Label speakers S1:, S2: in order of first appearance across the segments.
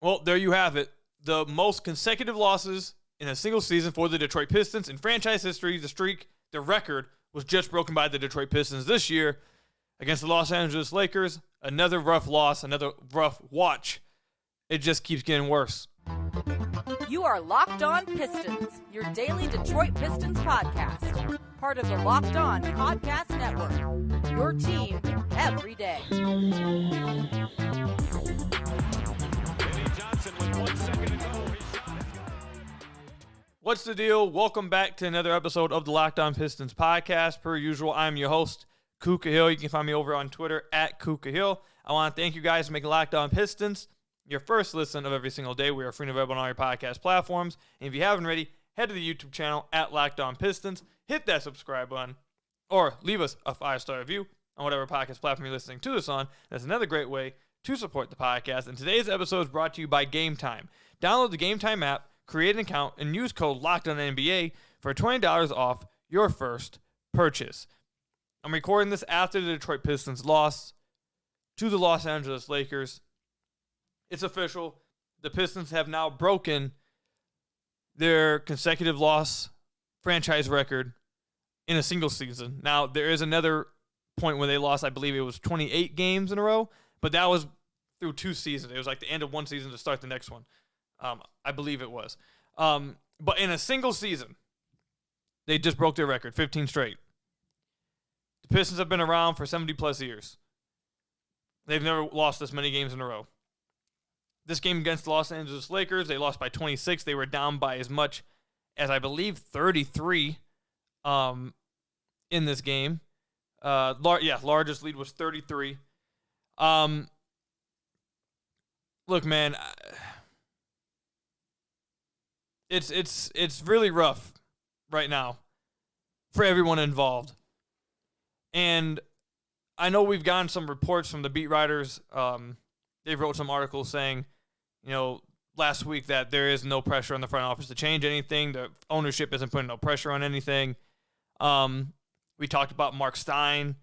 S1: Well, there you have it. The most consecutive losses in a single season for the Detroit Pistons in franchise history. The record was just broken by the Detroit Pistons this year against the Los Angeles Lakers. Another rough loss, another rough watch. It just keeps getting worse.
S2: You are Locked On Pistons, your daily Detroit Pistons podcast. Part of the Locked On Podcast Network, your team every day.
S1: What's the deal? Welcome back to another episode of the Locked On Pistons podcast. Per usual, I'm your host, Kuka Hill. You can find me over on Twitter at Kuka Hill. I want to thank you guys for making Locked On Pistons your first listen of every single day. We are free and available on all your podcast platforms. And if you haven't already, head to the YouTube channel at Locked On Pistons. Hit that subscribe button or leave us a 5-star review on whatever podcast platform you're listening to this on. That's another great way to support the podcast. And today's episode is brought to you by Gametime. Download the Gametime app, create an account, and use code LOCKEDONNBA for $20 off your first purchase. I'm recording this after the Detroit Pistons loss to the Los Angeles Lakers. It's official. The Pistons have now broken their consecutive loss franchise record in a single season. Now, there is another point where they lost, I believe it was 28 games in a row, but that was through 2 seasons. It was like the end of one season to start the next one. I believe it was. But in a single season, they just broke their record, 15 straight. The Pistons have been around for 70-plus years. They've never lost this many games in a row. This game against the Los Angeles Lakers, they lost by 26. They were down by as much as, I believe, 33 in this game. Largest lead was 33. Look, man, it's really rough right now for everyone involved. And I know we've gotten some reports from the beat writers. They wrote some articles saying, last week that there is no pressure on the front office to change anything. The ownership isn't putting no pressure on anything. We talked about Mark Stein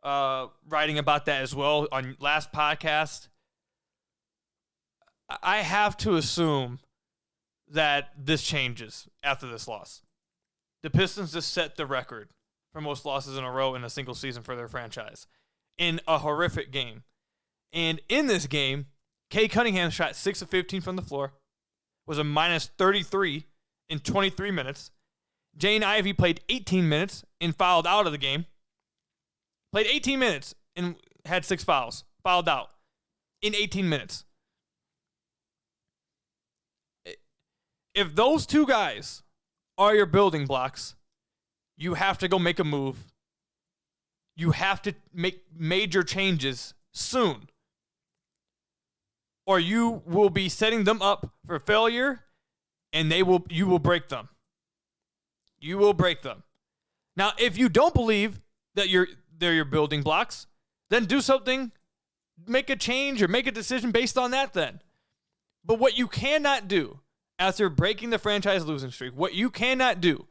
S1: writing about that as well on last podcast. I have to assume that this changes after this loss. The Pistons just set the record for most losses in a row in a single season for their franchise in a horrific game. And in this game, Cade Cunningham shot 6 of 15 from the floor, was a minus 33 in 23 minutes. Jaden Ivey played 18 minutes and fouled out of the game. Played 18 minutes and had 6 fouls. Fouled out in 18 minutes. If those two guys are your building blocks, you have to go make a move. You have to make major changes soon, or you will be setting them up for failure, and you will break them. You will break them. Now, if you don't believe that they're your building blocks, then do something, make a change or make a decision based on that then. But what you cannot do after breaking the franchise losing streak, what you cannot do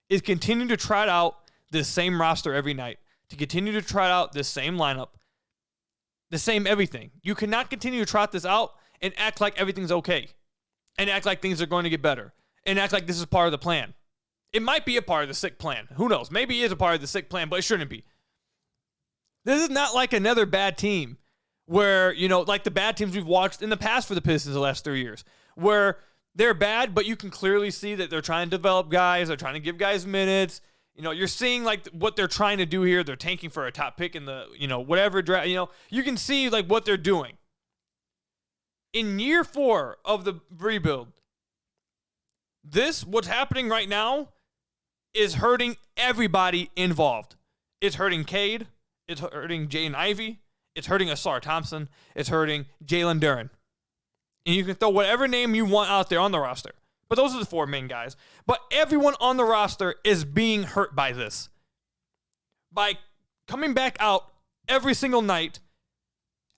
S1: is continue to trot out this same roster every night, to continue to trot out this same lineup, the same everything. You cannot continue to trot this out and act like everything's okay, and act like things are going to get better, and act like this is part of the plan. It might be a part of the sick plan. Who knows? Maybe it is a part of the sick plan, but it shouldn't be. This is not like another bad team where, like the bad teams we've watched in the past for the Pistons the last 3 years, where they're bad, but you can clearly see that they're trying to develop guys. They're trying to give guys minutes. You're seeing like what they're trying to do here. They're tanking for a top pick in the, whatever draft. You can see like what they're doing. In year 4 of the rebuild, what's happening right now is hurting everybody involved. It's hurting Cade. It's hurting Jaden Ivey. It's hurting Asar Thompson. It's hurting Jalen Duren. And you can throw whatever name you want out there on the roster. But those are the 4 main guys. But everyone on the roster is being hurt by this. By coming back out every single night,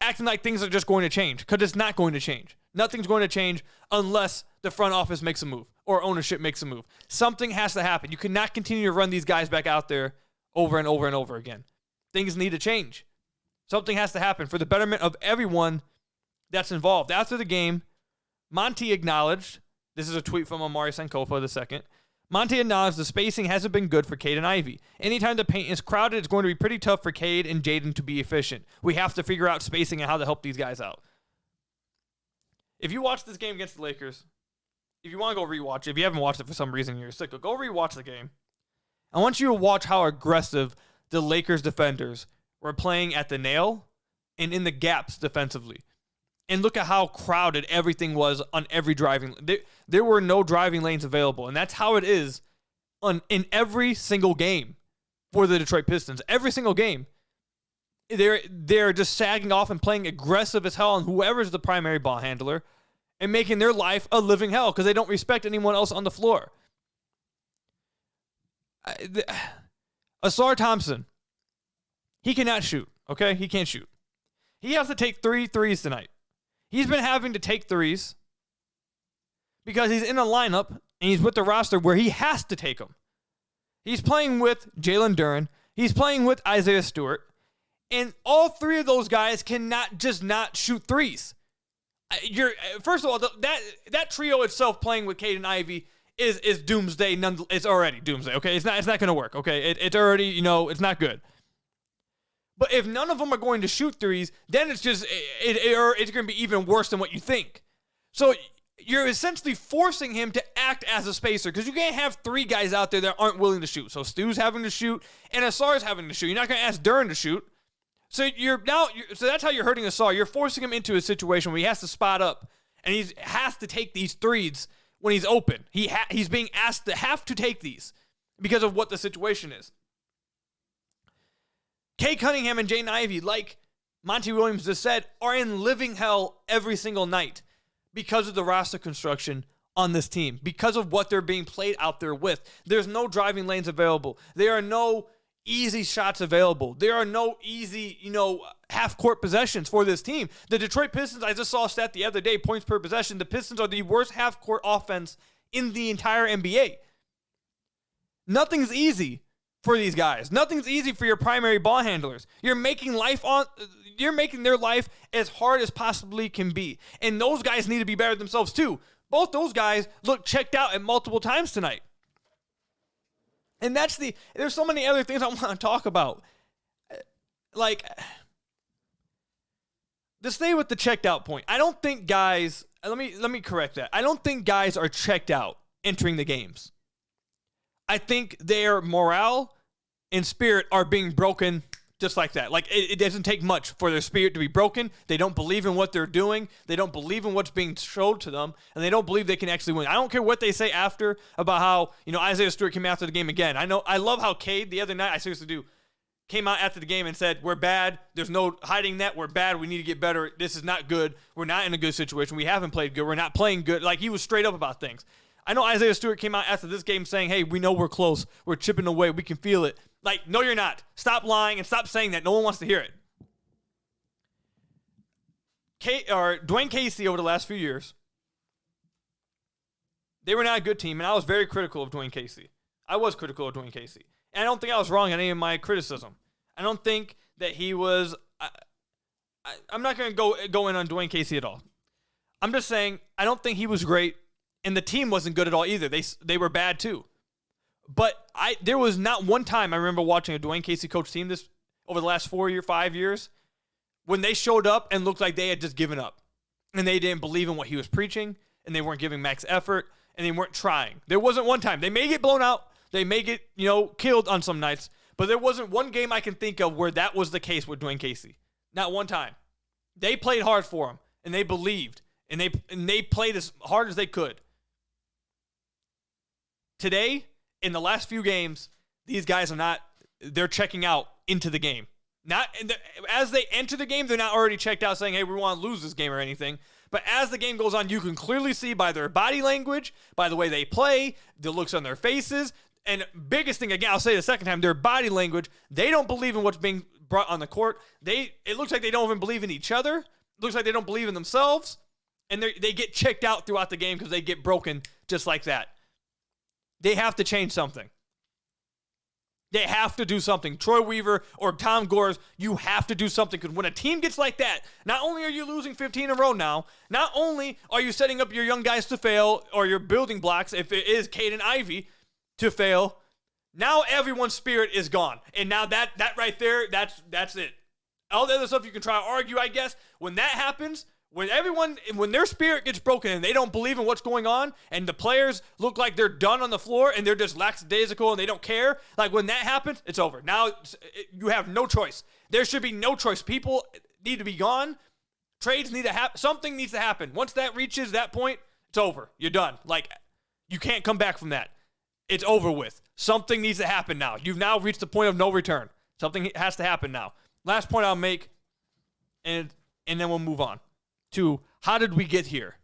S1: acting like things are just going to change. Because it's not going to change. Nothing's going to change unless the front office makes a move or ownership makes a move. Something has to happen. You cannot continue to run these guys back out there over and over and over again. Things need to change. Something has to happen for the betterment of everyone that's involved. After the game, Monty acknowledged, this is a tweet from Amari Sankofa II. Monty acknowledged the spacing hasn't been good for Cade and Ivy. Anytime the paint is crowded, it's going to be pretty tough for Cade and Jaden to be efficient. We have to figure out spacing and how to help these guys out. If you watch this game against the Lakers, if you want to go rewatch it, if you haven't watched it for some reason you're sick, go rewatch the game. I want you to watch how aggressive the Lakers defenders were playing at the nail and in the gaps defensively. And look at how crowded everything was on every driving. There were no driving lanes available. And that's how it is in every single game for the Detroit Pistons. Every single game. They're just sagging off and playing aggressive as hell on whoever's the primary ball handler and making their life a living hell because they don't respect anyone else on the floor. Asar Thompson, he cannot shoot, okay? He can't shoot. He has to take 3 threes tonight. He's been having to take threes because he's in a lineup and he's with the roster where he has to take them. He's playing with Jalen Duren. He's playing with Isaiah Stewart. And all 3 of those guys cannot just not shoot threes. First of all, that trio itself playing with Cade and Ivy is doomsday. It's already doomsday, okay? It's not going to work, okay? It's already, it's not good. But if none of them are going to shoot threes, then it's just it's going to be even worse than what you think. So you're essentially forcing him to act as a spacer because you can't have 3 guys out there that aren't willing to shoot. So Stu's having to shoot and Asar's having to shoot. You're not going to ask Duren to shoot. So so that's how you're hurting Asar. You're forcing him into a situation where he has to spot up and he has to take these threes when he's open. He's being asked to have to take these because of what the situation is. Kay Cunningham and Jaden Ivey, like Monty Williams just said, are in living hell every single night because of the roster construction on this team, because of what they're being played out there with. There's no driving lanes available. There are no easy shots available. There are no easy, half-court possessions for this team. The Detroit Pistons, I just saw a stat the other day, points per possession. The Pistons are the worst half-court offense in the entire NBA. Nothing's easy for these guys. Nothing's easy for your primary ball handlers. You're making their life as hard as possibly can be. And those guys need to be better themselves too. Both those guys look checked out at multiple times tonight. And there's so many other things I want to talk about. Like, to stay with the checked out point, I don't think guys, let me correct that. I don't think guys are checked out entering the games. I think their morale and spirit are being broken just like that. Like, it doesn't take much for their spirit to be broken. They don't believe in what they're doing. They don't believe in what's being showed to them, and they don't believe they can actually win. I don't care what they say after about how, Isaiah Stewart came after the game again. I love how Cade the other night, I seriously do, came out after the game and said, we're bad. There's no hiding that. We're bad. We need to get better. This is not good. We're not in a good situation. We haven't played good. We're not playing good. Like, he was straight up about things. I know Isaiah Stewart came out after this game saying, hey, we know we're close. We're chipping away. We can feel it. Like, no, you're not. Stop lying and stop saying that. No one wants to hear it. Dwayne Casey over the last few years, they were not a good team, and I was very critical of Dwayne Casey. I was critical of Dwayne Casey. And I don't think I was wrong in any of my criticism. I don't think that he was I'm not going to go in on Dwayne Casey at all. I'm just saying I don't think he was great. And the team wasn't good at all either. They were bad too. But there was not one time I remember watching a Dwayne Casey coach team over the last 5 years when they showed up and looked like they had just given up. And they didn't believe in what he was preaching, and they weren't giving max effort, and they weren't trying. There wasn't one time. They may get blown out. They may get, killed on some nights. But there wasn't one game I can think of where that was the case with Dwayne Casey. Not one time. They played hard for him, and they believed, and they played as hard as they could. Today, in the last few games, these guys they're checking out into the game. As they enter the game, they're not already checked out saying, hey, we want to lose this game or anything. But as the game goes on, you can clearly see by their body language, by the way they play, the looks on their faces, and biggest thing, again, I'll say it a second time, their body language, they don't believe in what's being brought on the court. It looks like they don't even believe in each other. It looks like they don't believe in themselves. And they get checked out throughout the game because they get broken just like that. They have to change something. They have to do something. Troy Weaver or Tom Gores, you have to do something. Because when a team gets like that, not only are you losing 15 in a row now, not only are you setting up your young guys to fail, or your building blocks, if it is Caden Ivey, to fail, now everyone's spirit is gone. And now that right there, that's it. All the other stuff you can try to argue, I guess. When that happens, when their spirit gets broken and they don't believe in what's going on, and the players look like they're done on the floor and they're just lackadaisical and they don't care, like when that happens, it's over. Now you have no choice. There should be no choice. People need to be gone. Trades need to happen. Something needs to happen. Once that reaches that point, it's over. You're done. Like, you can't come back from that. It's over with. Something needs to happen now. You've now reached the point of no return. Something has to happen now. Last point I'll make, and then we'll move on to how did we get here?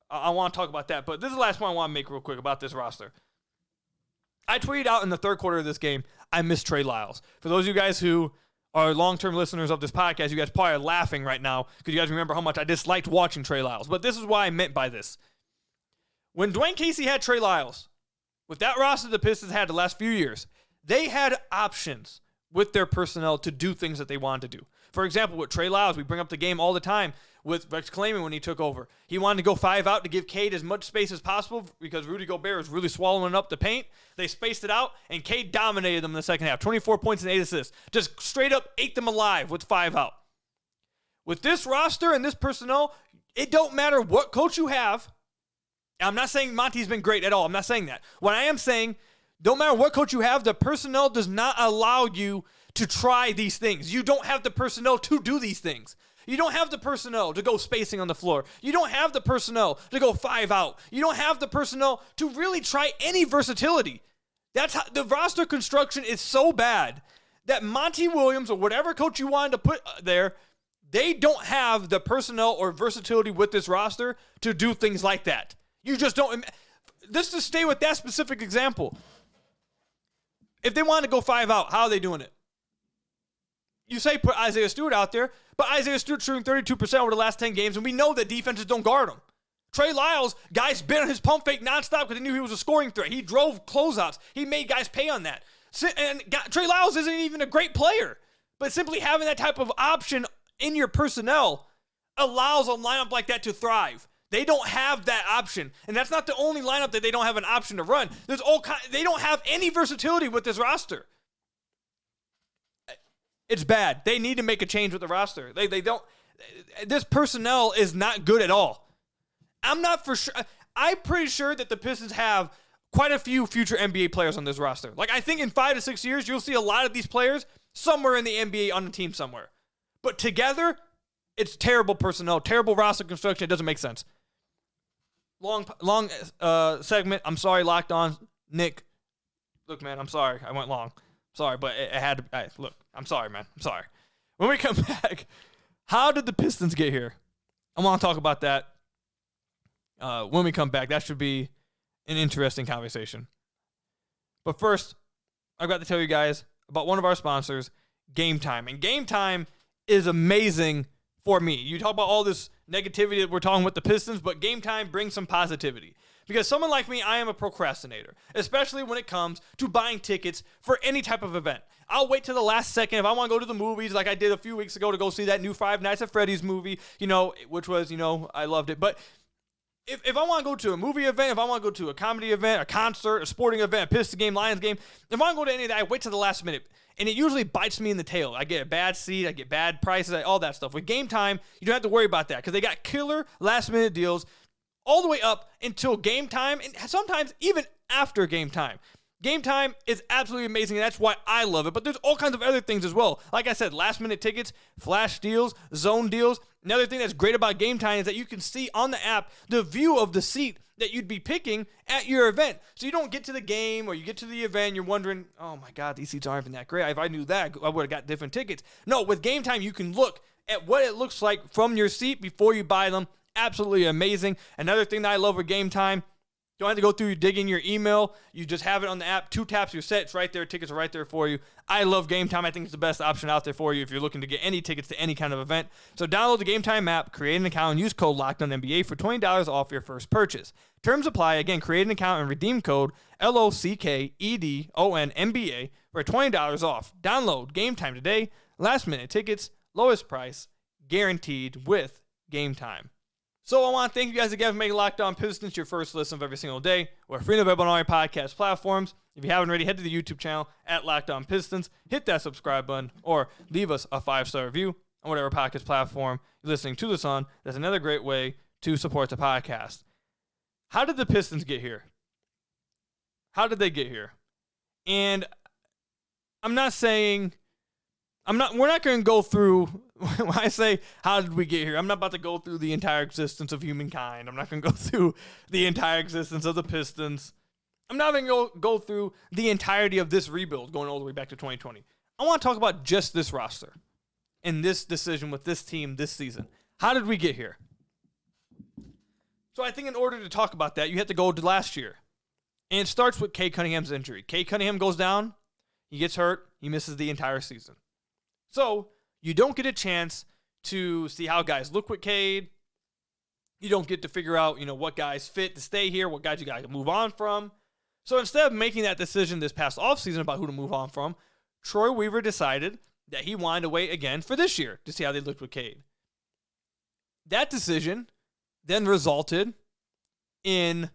S1: I want to talk about that, but this is the last point I want to make real quick about this roster. I tweeted out in the third quarter of this game, I miss Trey Lyles. For those of you guys who are long-term listeners of this podcast, you guys probably are laughing right now because you guys remember how much I disliked watching Trey Lyles. But this is what I meant by this. When Dwayne Casey had Trey Lyles, with that roster the Pistons had the last few years, they had options with their personnel to do things that they wanted to do. For example, with Trey Lyles, we bring up the game all the time with Rex Klayman when he took over. He wanted to go 5 out to give Cade as much space as possible because Rudy Gobert was really swallowing up the paint. They spaced it out, and Cade dominated them in the second half. 24 points and 8 assists. Just straight up ate them alive with 5 out. With this roster and this personnel, it don't matter what coach you have. I'm not saying Monty's been great at all. I'm not saying that. What I am saying, don't matter what coach you have, the personnel does not allow you to try these things. You don't have the personnel to do these things. You don't have the personnel to go spacing on the floor. You don't have the personnel to go 5 out. You don't have the personnel to really try any versatility. That's how the roster construction is so bad that Monty Williams or whatever coach you wanted to put there, they don't have the personnel or versatility with this roster to do things like that. You just don't. Let's just stay with that specific example. If they want to go 5 out, how are they doing it? You say put Isaiah Stewart out there, but Isaiah Stewart shooting 32% over the last 10 games, and we know that defenses don't guard him. Trey Lyles, guys been on his pump fake nonstop because they knew he was a scoring threat. He drove closeouts. He made guys pay on that. And Trey Lyles isn't even a great player, but simply having that type of option in your personnel allows a lineup like that to thrive. They don't have that option, and that's not the only lineup that they don't have an option to run. They don't have any versatility with this roster. It's bad. They need to make a change with the roster. They don't. This personnel is not good at all. I'm not for sure. I'm pretty sure that the Pistons have quite a few future NBA players on this roster. Like, I think in 5 to 6 years, you'll see a lot of these players somewhere in the NBA on the team somewhere. But together, it's terrible personnel, terrible roster construction. It doesn't make sense. Long segment. I'm sorry, Locked On. Nick, look, man, I'm sorry. I went long. Sorry, but it had to. Look, I'm sorry, man. I'm sorry. When we come back, how did the Pistons get here? I want to talk about that when we come back. That should be an interesting conversation. But first, I've got to tell you guys about one of our sponsors, Gametime. And Gametime is amazing for me. You talk about all this negativity that we're talking with the Pistons, but Gametime brings some positivity. Because someone like me, I am a procrastinator, especially when it comes to buying tickets for any type of event. I'll wait till the last second if I want to go to the movies like I did a few weeks ago to go see that new Five Nights at Freddy's movie, which was, I loved it. But if I want to go to a movie event, if I want to go to a comedy event, a concert, a sporting event, a Pistons game, Lions game, if I want to go to any of that, I wait till the last minute. And it usually bites me in the tail. I get a bad seat, I get bad prices, all that stuff. With Gametime, you don't have to worry about that because they got killer last-minute deals all the way up until game time, and sometimes even after game time. Game time is absolutely amazing, and that's why I love it. But there's all kinds of other things as well. Like I said, last-minute tickets, flash deals, zone deals. Another thing that's great about Game Time is that you can see on the app the view of the seat that you'd be picking at your event. So you don't get to the game or you get to the event, you're wondering, oh my God, these seats aren't even that great. If I knew that, I would have got different tickets. No, with Game Time, you can look at what it looks like from your seat before you buy them. Absolutely amazing. Another thing that I love with Game Time, Don't have to go through, dig in your email. You just have it on the app. 2 taps, you're set. It's right there. Tickets are right there for you. I love Gametime. I think it's the best option out there for you if you're looking to get any tickets to any kind of event. So download the Gametime app, create an account, and use code LOCKEDONNBA for $20 off your first purchase. Terms apply. Again, create an account and redeem code LOCKEDONNBA for $20 off. Download Gametime today. Last minute tickets, lowest price, guaranteed with Gametime. So I want to thank you guys again for making Locked On Pistons your first listen of every single day. We're free and available on all your podcast platforms. If you haven't already, head to the YouTube channel at Locked On Pistons. Hit that subscribe button or leave us a 5-star review on whatever podcast platform you're listening to this on. That's another great way to support the podcast. How did the Pistons get here? How did they get here? And we're not going to go through, when I say, how did we get here? I'm not about to go through the entire existence of humankind. I'm not going to go through the entire existence of the Pistons. I'm not even going to go through the entirety of this rebuild going all the way back to 2020. I want to talk about just this roster and this decision with this team this season. How did we get here? So I think in order to talk about that, you have to go to last year. And it starts with Cade Cunningham's injury. Cade Cunningham goes down. He gets hurt. He misses the entire season. So you don't get a chance to see how guys look with Cade. You don't get to figure out, what guys fit to stay here, what guys you got to move on from. So instead of making that decision this past offseason about who to move on from, Troy Weaver decided that he wanted to wait again for this year to see how they looked with Cade. That decision then resulted in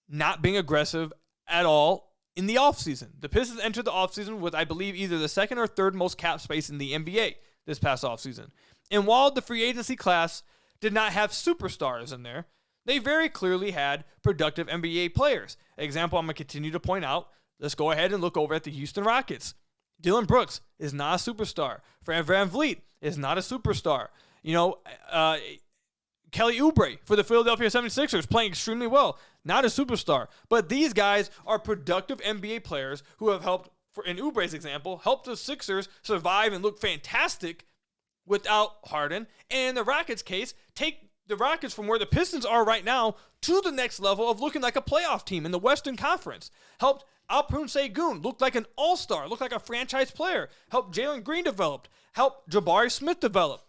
S1: not being aggressive at all in the offseason. The Pistons entered the offseason with, I believe, either the second or third most cap space in the NBA this past offseason. And while the free agency class did not have superstars in there, they very clearly had productive NBA players. Example I'm going to continue to point out. Let's go ahead and look over at the Houston Rockets. Dylan Brooks is not a superstar. Fred VanVleet is not a superstar. Kelly Oubre for the Philadelphia 76ers playing extremely well. Not a superstar. But these guys are productive NBA players who have helped, in Oubre's example, helped the Sixers survive and look fantastic without Harden. And in the Rockets' case, take the Rockets from where the Pistons are right now to the next level of looking like a playoff team in the Western Conference. Helped Alperen Sengun look like an all-star, look like a franchise player. Helped Jalen Green develop. Helped Jabari Smith develop.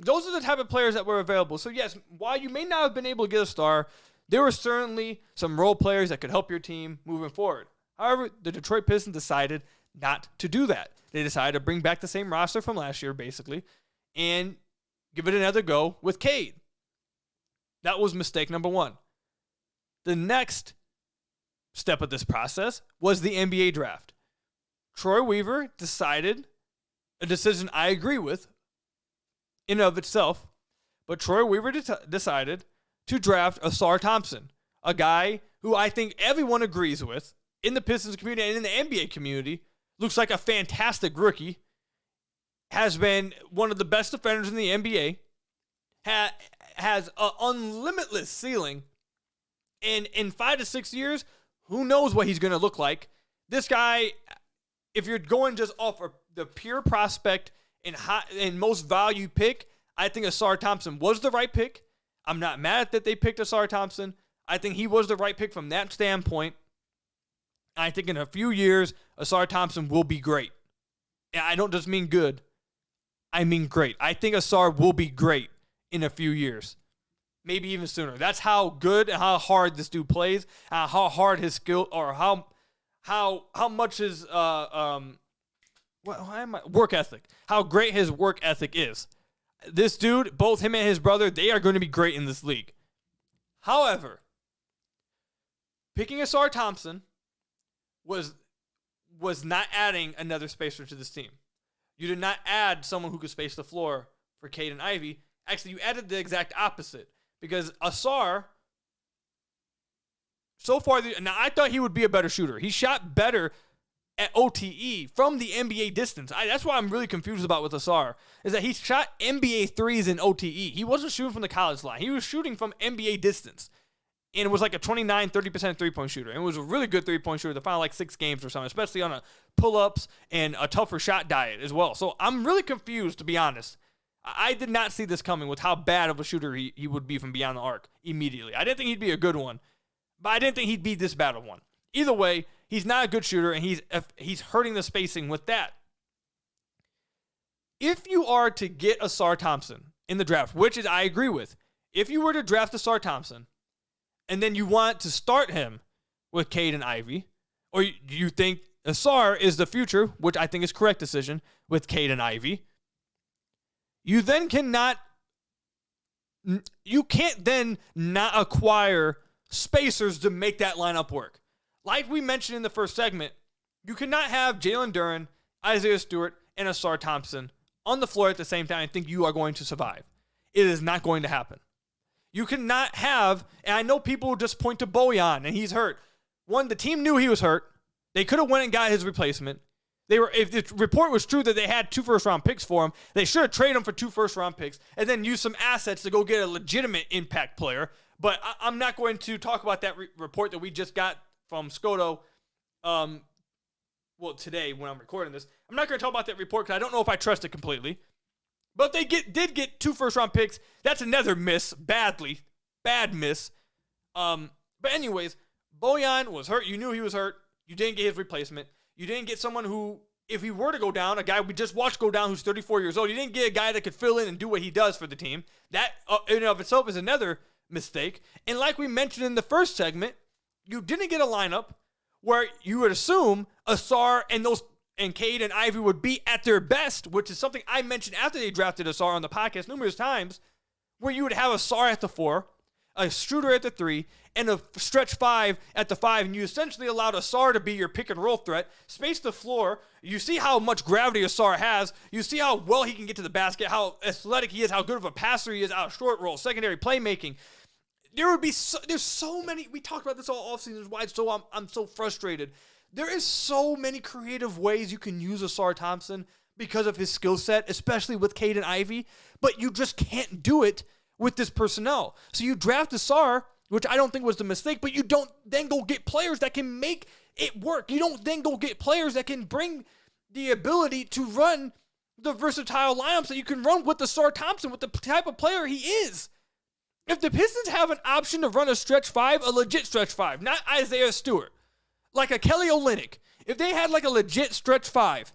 S1: Those are the type of players that were available. So yes, while you may not have been able to get a star, there were certainly some role players that could help your team moving forward. However, the Detroit Pistons decided not to do that. They decided to bring back the same roster from last year, basically, and give it another go with Cade. That was mistake number one. The next step of this process was the NBA draft. Troy Weaver decided, a decision I agree with in and of itself, but Troy Weaver decided to draft Ausar Thompson, a guy who I think everyone agrees with in the Pistons community and in the NBA community, looks like a fantastic rookie, has been one of the best defenders in the NBA, has an unlimitless ceiling, and in 5 to 6 years, who knows what he's going to look like. This guy, if you're going just off of the pure prospect and most value pick, I think Ausar Thompson was the right pick. I'm not mad that they picked Ausar Thompson. I think he was the right pick from that standpoint. I think in a few years, Ausar Thompson will be great. And I don't just mean good. I mean great. I think Ausar will be great in a few years. Maybe even sooner. That's how good and how hard this dude plays, how hard his skill, or how much his work ethic, how great his work ethic is. This dude, both him and his brother, they are going to be great in this league. However, picking Ausar Thompson was not adding another spacer to this team. You did not add someone who could space the floor for Cade and Ivy. Actually, you added the exact opposite, because Ausar, so far, now I thought he would be a better shooter. He shot better at OTE from the NBA distance. That's why I'm really confused about with Ausar, is that he shot NBA threes in OTE. He wasn't shooting from the college line. He was shooting from NBA distance. And it was like a 30% three-point shooter. And it was a really good three-point shooter the final 6 games or something, especially on a pull-ups and a tougher shot diet as well. So I'm really confused, to be honest. I did not see this coming with how bad of a shooter he would be from beyond the arc immediately. I didn't think he'd be a good one. But I didn't think he'd be this bad of one. Either way, he's not a good shooter, and he's hurting the spacing with that. If you are to get Ausar Thompson in the draft, which is I agree with, if you were to draft Ausar Thompson, and then you want to start him with Cade and Ivy, or you think Ausar is the future, which I think is correct decision, with Cade and Ivy, you can't then not acquire spacers to make that lineup work. Like we mentioned in the first segment, you cannot have Jalen Duren, Isaiah Stewart, and Ausar Thompson on the floor at the same time and think you are going to survive. It is not going to happen. You cannot have, and I know people just point to Bojan and he's hurt. One, the team knew he was hurt. They could have went and got his replacement. If the report was true that they had 2 first-round picks for him, they should have traded him for 2 first-round picks and then use some assets to go get a legitimate impact player. But I'm not going to talk about that report that we just got from Scoto. Today when I'm recording this, I'm not going to talk about that report because I don't know if I trust it completely. But they did get 2 first-round picks. That's another miss, bad miss. But anyways, Bojan was hurt. You knew he was hurt. You didn't get his replacement. You didn't get someone who, if he were to go down, a guy we just watched go down who's 34 years old. You didn't get a guy that could fill in and do what he does for the team. That in and of itself is another mistake. And like we mentioned in the first segment, you didn't get a lineup where you would assume Ausar and Cade and Ivy would be at their best, which is something I mentioned after they drafted Ausar on the podcast numerous times, where you would have Ausar at the 4, a shooter at the 3, and a stretch 5 at the 5, and you essentially allowed Ausar to be your pick and roll threat, space the floor. You see how much gravity Ausar has. You see how well he can get to the basket, how athletic he is, how good of a passer he is out of short roll, secondary playmaking. There's so many, we talked about this all offseason wide, so I'm so frustrated. There is so many creative ways you can use Ausar Thompson because of his skill set, especially with Cade and Ivy, but you just can't do it with this personnel. So you draft Ausar, which I don't think was the mistake, but you don't then go get players that can make it work. You don't then go get players that can bring the ability to run the versatile lineups that you can run with Ausar Thompson, with the type of player he is. If the Pistons have an option to run a stretch 5, a legit stretch 5, not Isaiah Stewart, like a Kelly Olynyk, if they had like a legit stretch 5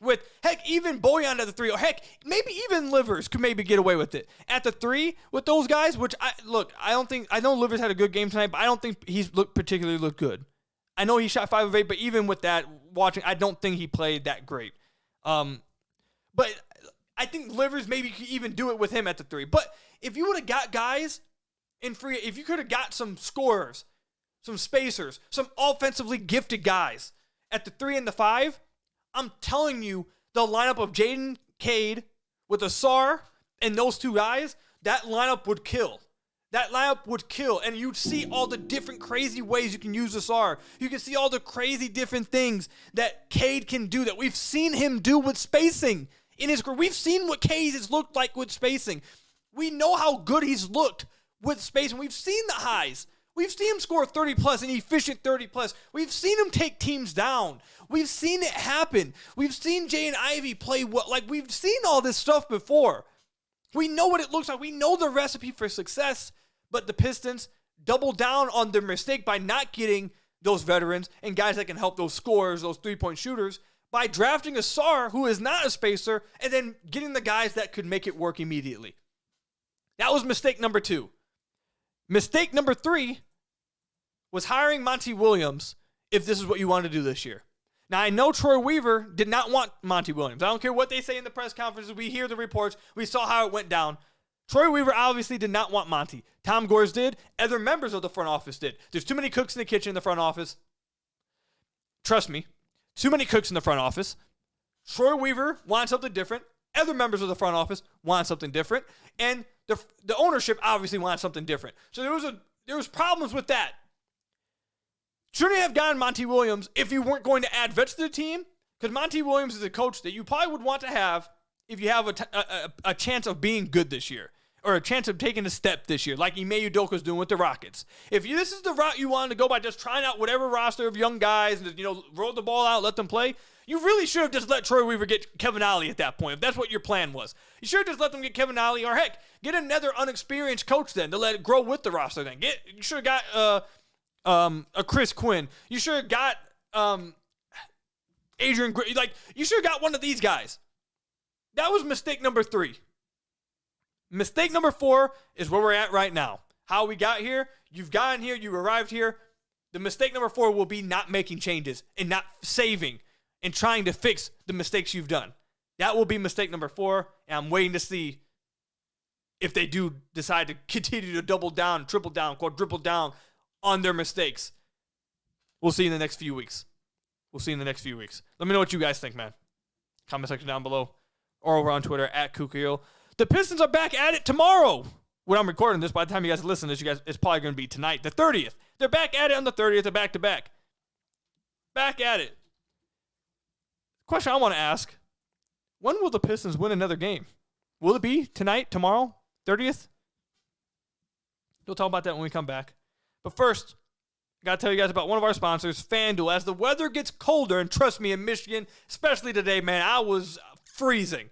S1: with, heck, even Bojan at the 3, or heck, maybe even Livers could maybe get away with it. At the 3 with those guys, which I know Livers had a good game tonight, but I don't think he's particularly looked good. I know he shot 5 of 8, but even with that, watching, I don't think he played that great. But I think Livers maybe could even do it with him at the 3. But if you would have got guys in free, if you could have got some scorers, some spacers, some offensively gifted guys at the 3 and the 5, I'm telling you, the lineup of Jaden, Cade with Ausar and those 2 guys, that lineup would kill. That lineup would kill, and you'd see all the different crazy ways you can use Ausar. You can see all the crazy different things that Cade can do that we've seen him do with spacing in his career. We've seen what Cade has looked like with spacing. We know how good he's looked with spacing. We've seen the highs. We've seen him score 30-plus, an efficient 30-plus. We've seen him take teams down. We've seen it happen. We've seen Jay and Ivy play well. Like, we've seen all this stuff before. We know what it looks like. We know the recipe for success, but the Pistons double down on their mistake by not getting those veterans and guys that can help those scorers, those three-point shooters, by drafting Ausar, who is not a spacer, and then getting the guys that could make it work immediately. That was mistake number 2. Mistake number 3 was hiring Monty Williams if this is what you want to do this year. Now, I know Troy Weaver did not want Monty Williams. I don't care what they say in the press conferences. We hear the reports. We saw how it went down. Troy Weaver obviously did not want Monty. Tom Gores did. Other members of the front office did. There's too many cooks in the kitchen in the front office. Trust me. Too many cooks in the front office. Troy Weaver wants something different. Other members of the front office want something different. And the ownership obviously wants something different. So there was problems with that. Shouldn't have gotten Monty Williams if you weren't going to add vets to the team, because Monty Williams is a coach that you probably would want to have if you have a chance of being good this year, or a chance of taking a step this year, like Ime Udoka's doing with the Rockets. If this is the route you wanted to go by just trying out whatever roster of young guys and, roll the ball out, let them play, you really should have just let Troy Weaver get Kevin Ollie at that point, if that's what your plan was. You should have just let them get Kevin Ollie, or heck, get another unexperienced coach then to let it grow with the roster then. You should have got a Chris Quinn. You should have got Adrian Gray. Like, you should have got one of these guys. That was mistake number 3. Mistake number 4 is where we're at right now. How we got here, you've gotten here, you arrived here. The mistake number 4 will be not making changes and not saving and trying to fix the mistakes you've done. That will be mistake number 4, and I'm waiting to see if they do decide to continue to double down, triple down, quadruple down on their mistakes. We'll see in the next few weeks. Let me know what you guys think, man. Comment section down below or over on Twitter at Kukahil. The Pistons are back at it tomorrow. When I'm recording this, by the time you guys listen to this, it's probably going to be tonight, the 30th. They're back at it on the 30th, they're back-to-back. Back at it. Question I want to ask, when will the Pistons win another game? Will it be tonight, tomorrow, 30th? We'll talk about that when we come back. But first, I got to tell you guys about one of our sponsors, FanDuel. As the weather gets colder, and trust me, in Michigan, especially today, man, I was freezing.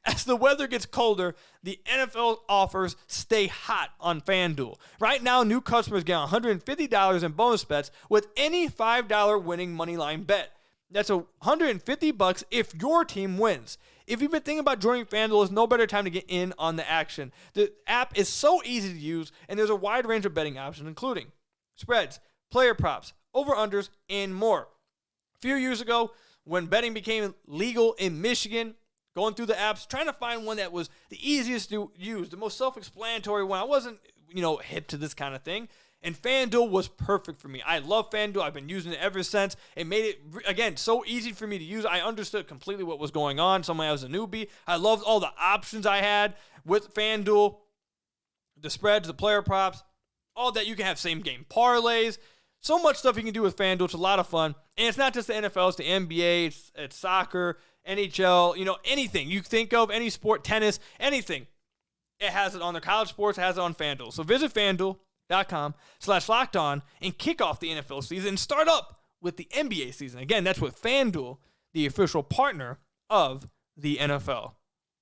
S1: As the weather gets colder, the NFL offers stay hot on FanDuel. Right now, new customers get $150 in bonus bets with any $5 winning moneyline bet. That's $150 if your team wins. If you've been thinking about joining FanDuel, there's no better time to get in on the action. The app is so easy to use, and there's a wide range of betting options, including spreads, player props, over-unders, and more. A few years ago, when betting became legal in Michigan, going through the apps, trying to find one that was the easiest to use, the most self-explanatory one. I wasn't, hip to this kind of thing. And FanDuel was perfect for me. I love FanDuel. I've been using it ever since. It made it, again, so easy for me to use. I understood completely what was going on. Somebody I was a newbie. I loved all the options I had with FanDuel. The spreads, the player props, all that. You can have same-game parlays. So much stuff you can do with FanDuel. It's a lot of fun. And it's not just the NFL. It's the NBA. It's soccer, NHL, anything you think of, any sport, tennis, anything. It has it on their college sports. It has it on FanDuel. So visit FanDuel.com/lockedon and kick off the NFL season and start up with the NBA season. Again, that's with FanDuel, the official partner of the NFL.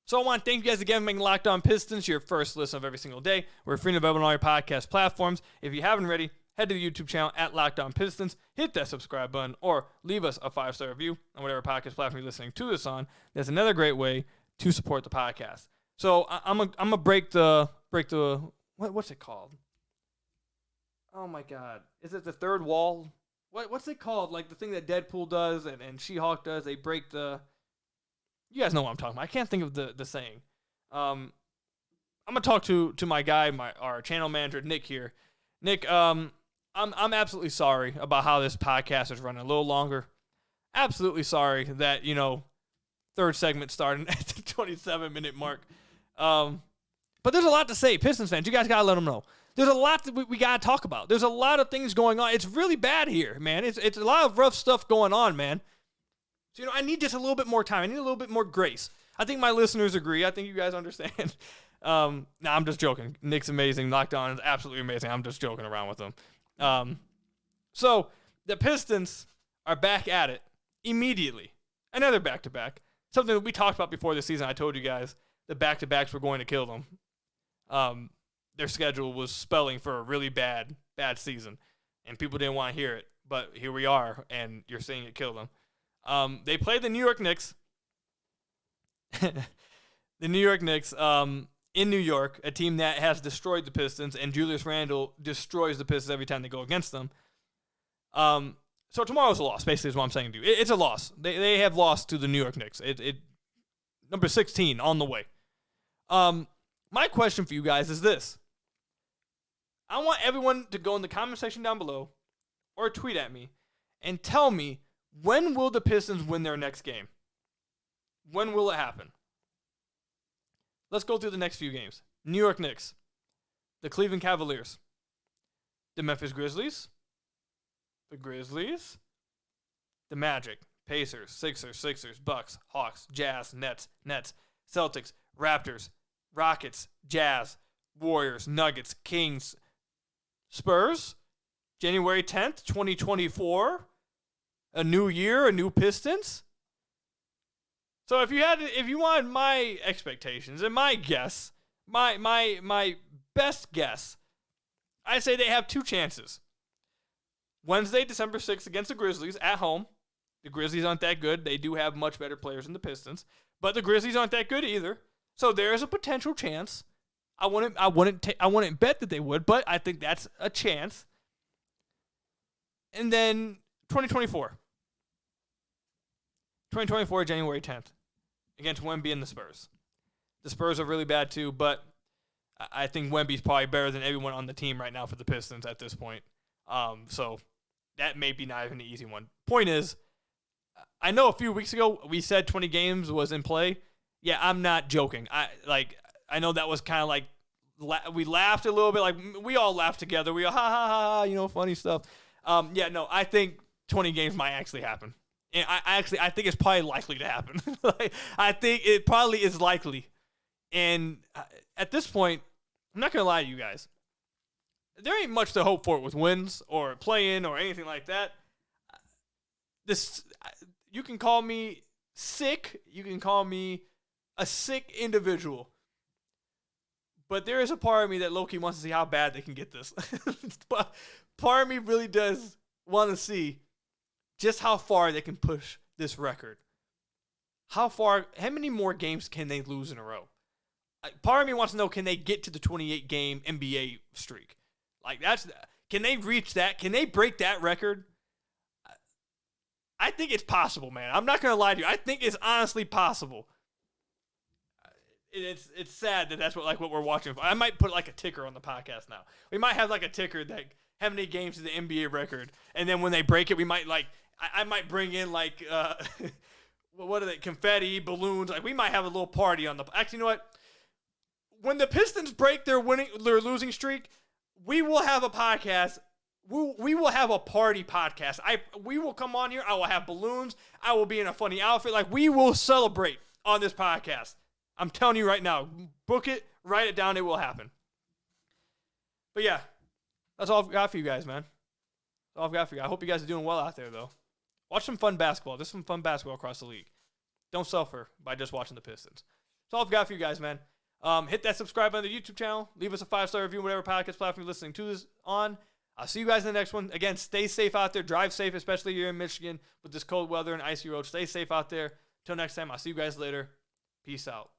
S1: So I want to thank you guys again for making Locked On Pistons your first listen of every single day. We're free and available on all your podcast platforms. If you haven't already, head to the YouTube channel at Locked On Pistons, hit that subscribe button, or leave us a 5-star review on whatever podcast platform you're listening to this on. That's another great way to support the podcast. So I'm gonna break the what's it called? Oh my God, is it the third wall? What's it called? Like the thing that Deadpool does and She-Hulk does. They break the. You guys know what I'm talking about. I can't think of the saying. I'm gonna talk to my guy, our channel manager Nick here. Nick, I'm absolutely sorry about how this podcast is running a little longer. Absolutely sorry that, third segment starting at the 27-minute mark. But there's a lot to say. Pistons fans, you guys got to let them know. There's a lot that we got to talk about. There's a lot of things going on. It's really bad here, man. It's a lot of rough stuff going on, man. So, I need just a little bit more time. I need a little bit more grace. I think my listeners agree. I think you guys understand. I'm just joking. Nick's amazing. Locked On is absolutely amazing. I'm just joking around with him. So the Pistons are back at it immediately. Another back-to-back. Something that we talked about before this season. I told you guys the back-to-backs were going to kill them. Their schedule was spelling for a really bad season, and people didn't want to hear it. But here we are, and you're seeing it kill them. They played the New York Knicks. The New York Knicks in New York, a team that has destroyed the Pistons, and Julius Randle destroys the Pistons every time they go against them. So tomorrow's a loss, basically is what I'm saying to you. It's a loss. They have lost to the New York Knicks. Number 16 on the way. My question for you guys is this. I want everyone to go in the comment section down below or tweet at me and tell me, when will the Pistons win their next game? When will it happen? Let's go through the next few games. New York Knicks, the Cleveland Cavaliers, the Memphis Grizzlies, the Magic, Pacers, Sixers, Bucks, Hawks, Jazz, Nets, Celtics, Raptors, Rockets, Jazz, Warriors, Nuggets, Kings, Spurs, January 10th, 2024, a new year, a new Pistons. So if you wanted my expectations and my guess, my best guess, I say they have two chances. Wednesday, December 6th against the Grizzlies at home. The Grizzlies aren't that good. They do have much better players than the Pistons, but the Grizzlies aren't that good either. So there is a potential chance. I wouldn't bet that they would, but I think that's a chance. And then 2024, January 10th, against Wemby and the Spurs. The Spurs are really bad too, but I think Wemby's probably better than everyone on the team right now for the Pistons at this point. So that may be not even an easy one. Point is, I know a few weeks ago we said 20 games was in play. Yeah, I'm not joking. I know that was kind of like we laughed a little bit, like we all laughed together. We all ha ha ha, funny stuff. I think 20 games might actually happen. And I think it's probably likely to happen. I think it probably is likely. And at this point, I'm not going to lie to you guys. There ain't much to hope for with wins or play-in or anything like that. You can call me sick. You can call me a sick individual. But there is a part of me that low-key wants to see how bad they can get this. But part of me really does want to see just how far they can push this record. How many more games can they lose in a row? Part of me wants to know, can they get to the 28-game NBA streak? Can they reach that? Can they break that record? I think it's possible, man. I'm not going to lie to you. I think it's honestly possible. It's sad that that's what we're watching. I might put a ticker on the podcast now. We might have a ticker that how many games is the NBA record, and then when they break it, we might I might bring in what are they, confetti, balloons. We might have a little party on the. Actually, you know what? When the Pistons break their losing streak, we will have a podcast. We will have a party podcast. We will come on here. I will have balloons. I will be in a funny outfit. We will celebrate on this podcast. I'm telling you right now. Book it. Write it down. It will happen. But yeah, that's all I've got for you guys, man. That's all I've got for you. I hope you guys are doing well out there, though. Watch some fun basketball. There's some fun basketball across the league. Don't suffer by just watching the Pistons. That's all I've got for you guys, man. Hit that subscribe button to the YouTube channel. Leave us a 5-star review, whatever podcast platform you're listening to this on. I'll see you guys in the next one. Again, stay safe out there. Drive safe, especially here in Michigan with this cold weather and icy roads. Stay safe out there. Till next time, I'll see you guys later. Peace out.